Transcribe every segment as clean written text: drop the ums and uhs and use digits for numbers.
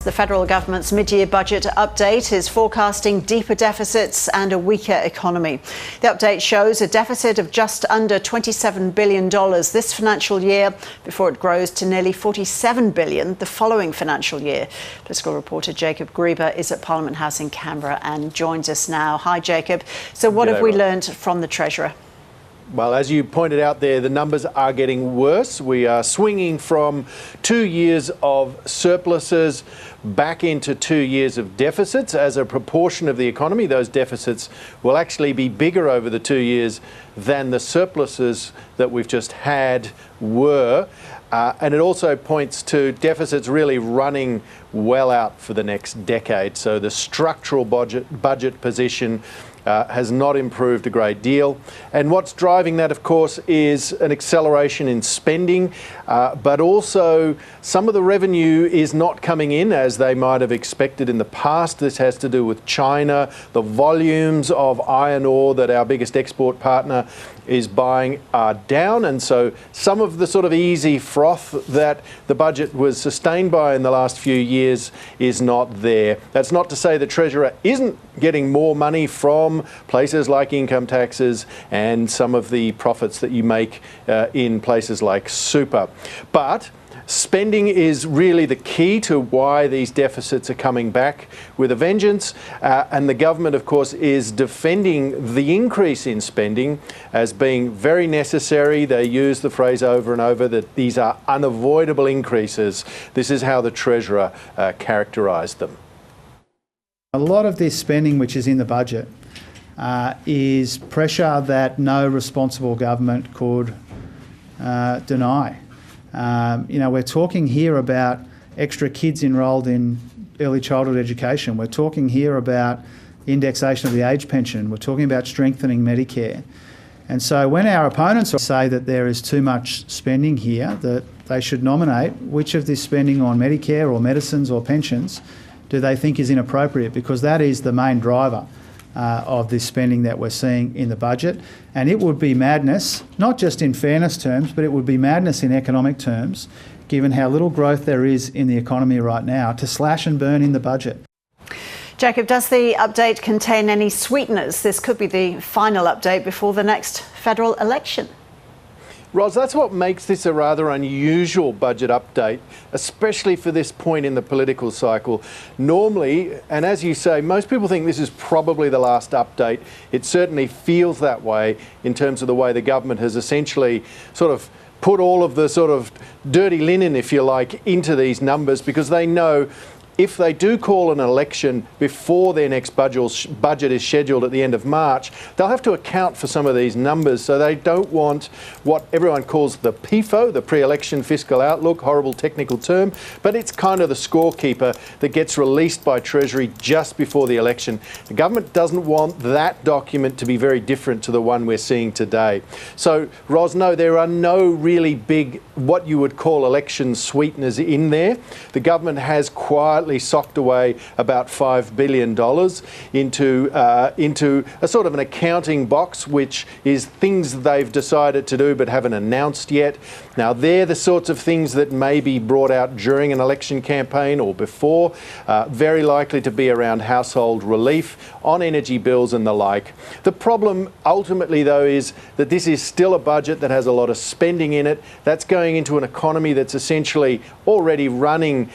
The federal government's mid-year budget update is forecasting deeper deficits and a weaker economy. The update shows a deficit of just under $27 billion this financial year before it grows to nearly $47 billion the following financial year. Political reporter Jacob Grieber is at Parliament House in Canberra and joins us now. Hi, Jacob. So what have we learned from the Treasurer? Well, as you pointed out there, the numbers are getting worse. We are swinging from 2 years of surpluses back into 2 years of deficits. As a proportion of the economy, those deficits will actually be bigger over the 2 years than the surpluses that we've just had were. And it also points to deficits really running well out for the next decade. So the structural budget position has not improved a great deal. And what's driving that, of course, is an acceleration in spending, but also some of the revenue is not coming in as they might have expected in the past. This has to do with China. The volumes of iron ore that our biggest export partner is buying are down, and so some of the sort of easy froth that the budget was sustained by in the last few years is not there. That's not to say the Treasurer isn't getting more money from places like income taxes and some of the profits that you make in places like super. But spending is really the key to why these deficits are coming back with a vengeance. And the government, of course, is defending the increase in spending as being very necessary. They use the phrase over and over that these are unavoidable increases. This is how the Treasurer characterised them. A lot of this spending which is in the budget is pressure that no responsible government could deny. We're talking here about extra kids enrolled in early childhood education. We're talking here about indexation of the age pension. We're talking about strengthening Medicare. And so when our opponents say that there is too much spending here, that they should nominate which of this spending on Medicare or medicines or pensions do they think is inappropriate, because that is the main driver of this spending that we're seeing in the budget. And it would be madness, not just in fairness terms, but it would be madness in economic terms, given how little growth there is in the economy right now, to slash and burn in the budget. Jacob, does the update contain any sweeteners? This could be the final update before the next federal election. Ros, that's what makes this a rather unusual budget update, especially for this point in the political cycle. Normally, and as you say, most people think this is probably the last update. It certainly feels that way in terms of the way the government has essentially sort of put all of the sort of dirty linen, if you like, into these numbers, because they know if they do call an election before their next budget is scheduled at the end of March, they'll have to account for some of these numbers. So they don't want what everyone calls the PFO, the pre-election fiscal outlook, horrible technical term, but it's kind of the scorekeeper that gets released by Treasury just before the election. The government doesn't want that document to be very different to the one we're seeing today. So, Ros, no, there are no really big, what you would call election sweeteners in there. The government has quietly socked away about $5 billion into a sort of an accounting box, which is things they've decided to do but haven't announced yet. Now, they're the sorts of things that may be brought out during an election campaign or before, very likely to be around household relief, on energy bills and the like. The problem ultimately, though, is that this is still a budget that has a lot of spending in it. That's going into an economy that's essentially already running,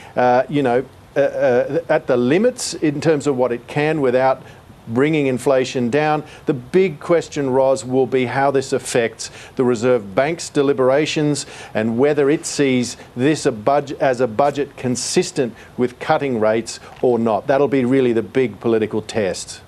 at the limits in terms of what it can without bringing inflation down. The big question, Ros, will be how this affects the Reserve Bank's deliberations and whether it sees this as a budget consistent with cutting rates or not. That'll be really the big political test.